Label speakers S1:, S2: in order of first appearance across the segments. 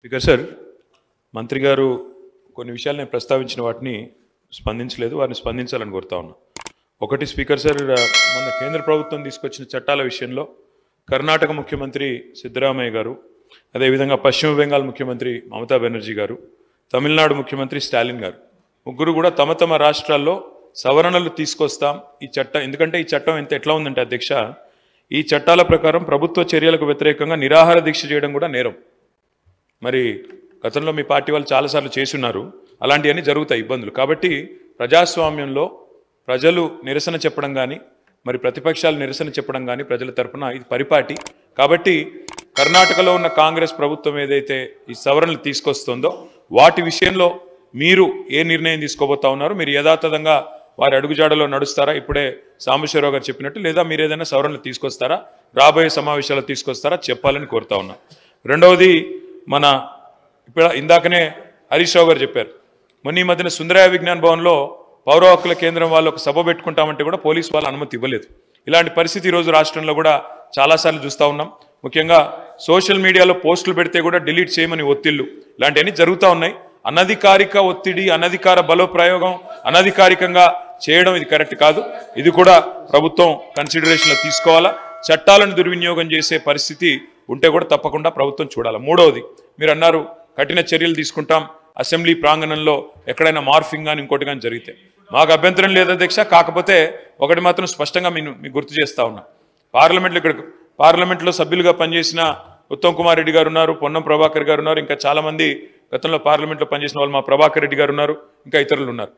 S1: Speaker sir, మంత్రి గారు కొన్ని విషయాలు నేను ప్రస్తావించిన వాటిని స్పందించలేదు, వారిని స్పందించాలని కోరుతా ఉన్నా. ఒకటి స్పీకర్ సార్, మొన్న కేంద్ర ప్రభుత్వం తీసుకొచ్చిన చట్టాల విషయంలో కర్ణాటక ముఖ్యమంత్రి సిద్ధరామయ్య గారు, అదేవిధంగా పశ్చిమ బెంగాల్ ముఖ్యమంత్రి మమతా బెనర్జీ గారు, తమిళనాడు ముఖ్యమంత్రి స్టాలిన్ గారు ముగ్గురు కూడా తమ తమ రాష్ట్రాల్లో సవరణలు తీసుకొస్తాం ఈ చట్టం. ఎందుకంటే ఈ చట్టం ఎట్లా ఉందంటే అధ్యక్ష, ఈ చట్టాల ప్రకారం ప్రభుత్వ చర్యలకు వ్యతిరేకంగా నిరాహార దీక్ష చేయడం కూడా నేరం. మరి గతంలో మీ పార్టీ వాళ్ళు చాలాసార్లు చేసున్నారు, అలాంటివన్నీ జరుగుతాయి ఇబ్బందులు. కాబట్టి ప్రజాస్వామ్యంలో ప్రజలు నిరసన చెప్పడం కానీ, మరి ప్రతిపక్షాలు నిరసన చెప్పడం కానీ ప్రజల తరపున ఇది పరిపాటి. కాబట్టి కర్ణాటకలో ఉన్న కాంగ్రెస్ ప్రభుత్వం ఏదైతే ఈ సవరణలు తీసుకొస్తుందో వాటి విషయంలో మీరు ఏ నిర్ణయం తీసుకోబోతా ఉన్నారు? మీరు యథాతథంగా వారి అడుగుజాడలో నడుస్తారా, ఇప్పుడే సాంబశివరావు గారు చెప్పినట్టు, లేదా మీరు ఏదైనా సవరణలు తీసుకొస్తారా, రాబోయే సమావేశాలు తీసుకొస్తారా చెప్పాలని కోరుతా ఉన్నా. రెండవది, మన ఇప్పుడు ఇందాకనే హరీష్ రావు గారు చెప్పారు, మొన్న ఈ మధ్యన సుందరయ్య విజ్ఞాన్ భవన్లో పౌర హక్కుల కేంద్రం వాళ్ళు ఒక సభ పెట్టుకుంటామంటే కూడా పోలీసు వాళ్ళు అనుమతి ఇవ్వలేదు. ఇలాంటి పరిస్థితి ఈరోజు రాష్ట్రంలో కూడా చాలాసార్లు చూస్తూ ఉన్నాం. ముఖ్యంగా సోషల్ మీడియాలో పోస్టులు పెడితే కూడా డిలీట్ చేయమని ఒత్తిళ్లు ఇలాంటివన్నీ జరుగుతూ ఉన్నాయి. అనధికారిక ఒత్తిడి, అనధికార బలోప్రయోగం, అనధికారికంగా చేయడం ఇది కరెక్ట్ కాదు. ఇది కూడా ప్రభుత్వం కన్సిడరేషన్లో తీసుకోవాలా. చట్టాలను దుర్వినియోగం చేసే పరిస్థితి ఉంటే కూడా తప్పకుండా ప్రభుత్వం చూడాలి. మూడవది, మీరు అన్నారు కఠిన చర్యలు తీసుకుంటాం అసెంబ్లీ ప్రాంగణంలో ఎక్కడైనా మార్ఫింగ్ కానీ ఇంకోటి కానీ జరిగితే. మాకు అభ్యంతరం లేదు అధ్యక్ష. కాకపోతే ఒకటి మాత్రం స్పష్టంగా మీకు గుర్తు చేస్తా ఉన్నా, పార్లమెంట్లో సభ్యులుగా పనిచేసిన ఉత్తమ్ కుమార్ రెడ్డి గారు ఉన్నారు, పొన్నం ప్రభాకర్ గారు ఉన్నారు, ఇంకా చాలామంది గతంలో పార్లమెంట్లో పనిచేసిన వాళ్ళు, మా ప్రభాకర్ రెడ్డి గారు ఉన్నారు, ఇంకా ఇతరులు ఉన్నారు.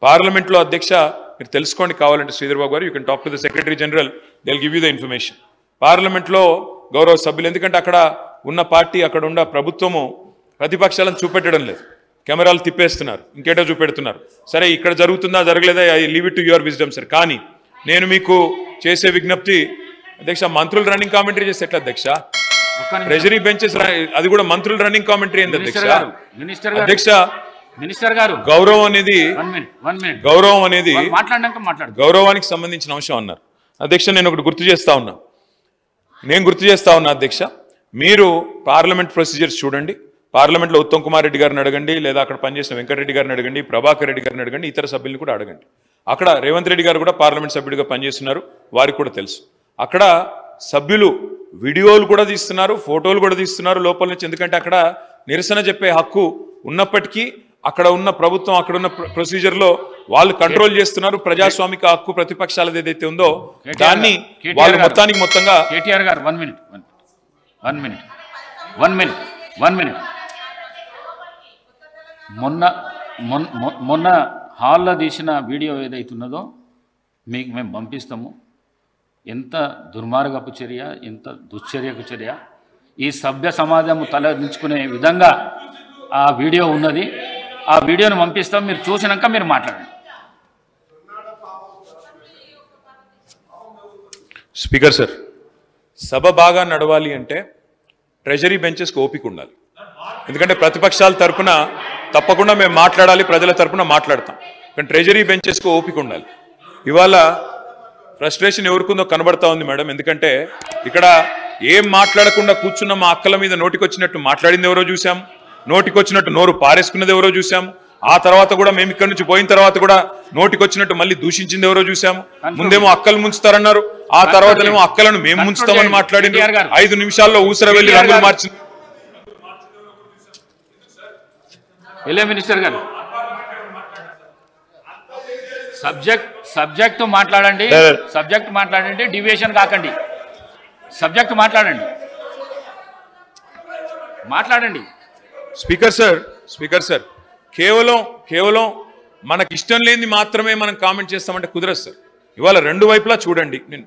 S1: పార్లమెంట్లో అధ్యక్ష మీరు తెలుసుకోండి కావాలంటే శ్రీధర్ బాబు గారు, you can talk to the secretary general, they will give you the information. పార్లమెంట్లో గౌరవ సభ్యులు, ఎందుకంటే అక్కడ ఉన్న పార్టీ, అక్కడ ఉన్న ప్రభుత్వము ప్రతిపక్షాలను చూపెట్టడం లేదు, కెమెరాలు తిప్పేస్తున్నారు, ఇంకేటో చూపెడుతున్నారు. సరే, ఇక్కడ జరుగుతుందా జరగలేదా, I leave it to your wisdom sir. కానీ నేను మీకు చేసే విజ్ఞప్తి అధ్యక్ష, మంత్రులు రన్నింగ్ కామెంటరీ చేస్తే ఎట్లా అధ్యక్ష? ట్రెజరీ బెంచెస్ అది కూడా మంత్రులు రన్నింగ్ కామెంటరీ ఏంది అధ్యక్ష? అధ్యక్ష, మినిస్టర్ గారు, గౌరవం అనేది గౌరవానికి సంబంధించిన అంశం అన్నారు అధ్యక్ష. నేను ఒకటి గుర్తు చేస్తా ఉన్నా అధ్యక్ష, మీరు పార్లమెంట్ ప్రొసీజర్స్ చూడండి. పార్లమెంట్లో ఉత్తమ్ కుమార్ రెడ్డి గారిని అడగండి, లేదా అక్కడ పనిచేసిన వెంకటరెడ్డి గారిని అడగండి, ప్రభాకర్ రెడ్డి గారిని అడగండి, ఇతర సభ్యులను కూడా అడగండి. అక్కడ రేవంత్ రెడ్డి గారు కూడా పార్లమెంట్ సభ్యుడిగా పనిచేస్తున్నారు, వారికి కూడా తెలుసు. అక్కడ సభ్యులు వీడియోలు కూడా తీస్తున్నారు, ఫోటోలు కూడా తీస్తున్నారు లోపల నుంచి. ఎందుకంటే అక్కడ నిరసన చెప్పే హక్కు ఉన్నప్పటికీ అక్కడ ఉన్న ప్రభుత్వం, అక్కడ ఉన్న ప్రొసీజర్లో వాళ్ళు కంట్రోల్ చేస్తున్నారు. ప్రజాస్వామిక హక్కు ప్రతిపక్షాలది ఏదైతే ఉందో దాన్ని వాళ్ళు మొత్తంగా.
S2: కేటీఆర్ గారు, వన్ మినిట్. మొన్న హాల్లో తీసిన వీడియో ఏదైతున్నదో మీకు మేము పంపిస్తాము. ఎంత దుర్మార్గపు చర్య, ఎంత దుశ్చర్యకు చర్య, ఈ సభ్య సమాజం తలదించుకునే విధంగా ఆ వీడియో ఉన్నది. ఆ వీడియోను పంపిస్తాం, మీరు చూసినాక మీరు మాట్లాడండి.
S1: స్పీకర్ సార్, సభ బాగా నడవాలి అంటే ట్రెజరీ బెంచెస్కి ఓపిక ఉండాలి. ఎందుకంటే ప్రతిపక్షాల తరఫున తప్పకుండా మేము మాట్లాడాలి, ప్రజల తరఫున మాట్లాడతాం, కానీ ట్రెజరీ బెంచెస్కి ఓపిక ఉండాలి. ఇవాళ ఫ్రస్ట్రేషన్ ఎవరికుందో కనబడతా ఉంది మేడం. ఎందుకంటే ఇక్కడ ఏం మాట్లాడకుండా కూర్చున్న మా అక్కల మీద నోటికొచ్చినట్టు మాట్లాడింది ఎవరో చూసాం, నోటికొచ్చినట్టు నోరు పారేసుకున్నది ఎవరో చూసాం. ఆ తర్వాత కూడా మేము ఇక్కడి నుంచి పోయిన తర్వాత కూడా నోటికొచ్చినట్టు మళ్ళీ దూషించింది ఎవరో చూసాము. ముందేమో అక్కలు ముంచుతారన్నారు, ఆ తర్వాతనేమో అక్కలను మేము ముంచుతామని మాట్లాడింది. 5 నిమిషాల్లో ఊసర వెళ్ళి రంగులు మార్చింది.
S2: మినిస్టర్ గారు, సబ్జెక్ట్ మాట్లాడండి, డివియేషన్ కాకండి. సబ్జెక్ట్ మాట్లాడండి.
S1: స్పీకర్ సార్, కేవలం మనకి ఇష్టం లేనిది మాత్రమే మనం కామెంట్ చేస్తామంటే కుదరదు సార్. ఇవాళ రెండు వైపులా చూడండి, నేను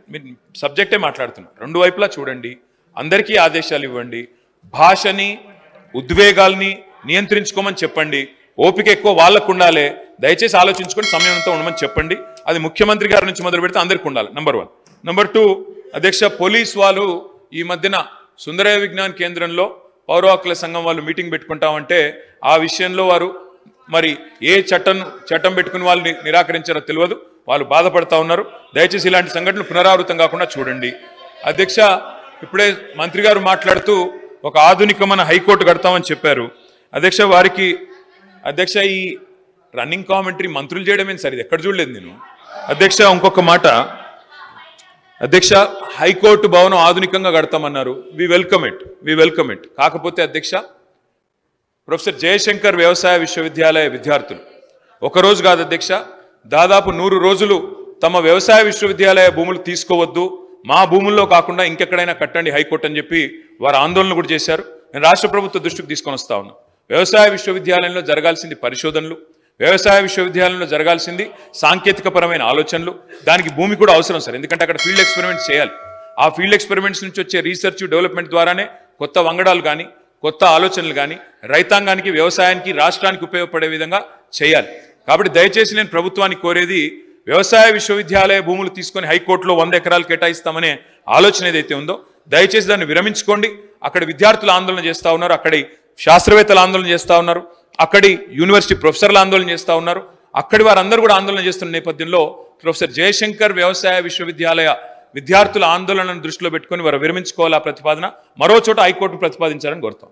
S1: సబ్జెక్టే మాట్లాడుతున్నా. రెండు వైపులా చూడండి, అందరికీ ఆదేశాలు ఇవ్వండి, భాషని ఉద్వేగాల్ని నియంత్రించుకోమని చెప్పండి. ఓపిక ఎక్కువ వాళ్ళకు ఉండాలి, దయచేసి ఆలోచించుకొని సమయంతో ఉండమని చెప్పండి. అది ముఖ్యమంత్రి గారి నుంచి మొదలు పెడితే అందరికీ ఉండాలి, నెంబర్ 1. నెంబర్ 2, అధ్యక్ష, పోలీస్ వాళ్ళు ఈ మధ్యన సుందరయ్య విజ్ఞాన్ కేంద్రంలో పౌర హక్కుల సంఘం వాళ్ళు మీటింగ్ పెట్టుకుంటామంటే ఆ విషయంలో వారు మరి ఏ చట్టం పెట్టుకుని వాళ్ళు నిరాకరించారో తెలియదు, వాళ్ళు బాధపడతా ఉన్నారు. దయచేసి ఇలాంటి సంఘటనలు పునరావృతం కాకుండా చూడండి. అధ్యక్ష, ఇప్పుడే మంత్రి గారు మాట్లాడుతూ ఒక ఆధునికమైన హైకోర్టు కడతామని చెప్పారు. అధ్యక్ష వారికి అధ్యక్ష ఈ రన్నింగ్ కామెంటరీ మంత్రులు చేయడమే సార్, ఇది ఎక్కడ చూడలేదు నేను. అధ్యక్ష ఇంకొక మాట, అధ్యక్ష హైకోర్టు భవనం ఆధునికంగా కడతామన్నారు. We welcome it. కాకపోతే అధ్యక్ష ప్రొఫెసర్ జయశంకర్ వ్యవసాయ విశ్వవిద్యాలయ విద్యార్థులు ఒకరోజు కాదు అధ్యక్ష, దాదాపు 100 రోజులు తమ వ్యవసాయ విశ్వవిద్యాలయ భూములు తీసుకోవద్దు, మా భూముల్లో కాకుండా ఇంకెక్కడైనా కట్టండి హైకోర్టు అని చెప్పి వారు ఆందోళన కూడా చేశారు. నేను రాష్ట్ర ప్రభుత్వ దృష్టికి తీసుకొని వస్తా ఉన్నా. వ్యవసాయ విశ్వవిద్యాలయంలో జరగాల్సింది పరిశోధనలు, వ్యవసాయ విశ్వవిద్యాలయంలో జరగాల్సింది సాంకేతికపరమైన ఆలోచనలు. దానికి భూమి కూడా అవసరం సార్, ఎందుకంటే అక్కడ ఫీల్డ్ ఎక్స్పెరిమెంట్స్ చేయాలి. ఆ ఫీల్డ్ ఎక్స్పెరిమెంట్స్ నుంచి వచ్చే రీసెర్చ్ డెవలప్మెంట్ ద్వారానే కొత్త వంగడాలు కానీ కొత్త ఆలోచనలు కానీ రైతాంగానికి వ్యవసాయానికి రాష్ట్రానికి ఉపయోగపడే విధంగా చేయాలి. కాబట్టి దయచేసి నేను ప్రభుత్వాన్ని కోరేది, వ్యవసాయ విశ్వవిద్యాలయ భూములు తీసుకొని హైకోర్టులో 100 ఎకరాలు కేటాయిస్తామనే ఆలోచన ఏదైతే ఉందో దయచేసి దాన్ని విరమించుకోండి. అక్కడ విద్యార్థులు ఆందోళన చేస్తూ ఉన్నారు, అక్కడి శాస్త్రవేత్తలు ఆందోళన చేస్తూ ఉన్నారు, అక్కడి యూనివర్సిటీ ప్రొఫెసర్లు ఆందోళన చేస్తూ ఉన్నారు, అక్కడి వారందరూ కూడా ఆందోళన చేస్తున్న నేపథ్యంలో ప్రొఫెసర్ జయశంకర్ వ్యవసాయ విశ్వవిద్యాలయ విద్యార్థుల ఆందోళనను దృష్టిలో పెట్టుకుని వారు విరమించుకోవాలి. ఆ ప్రతిపాదన మరో చోట హైకోర్టు ప్రతిపాదించాలని కోరుతాం.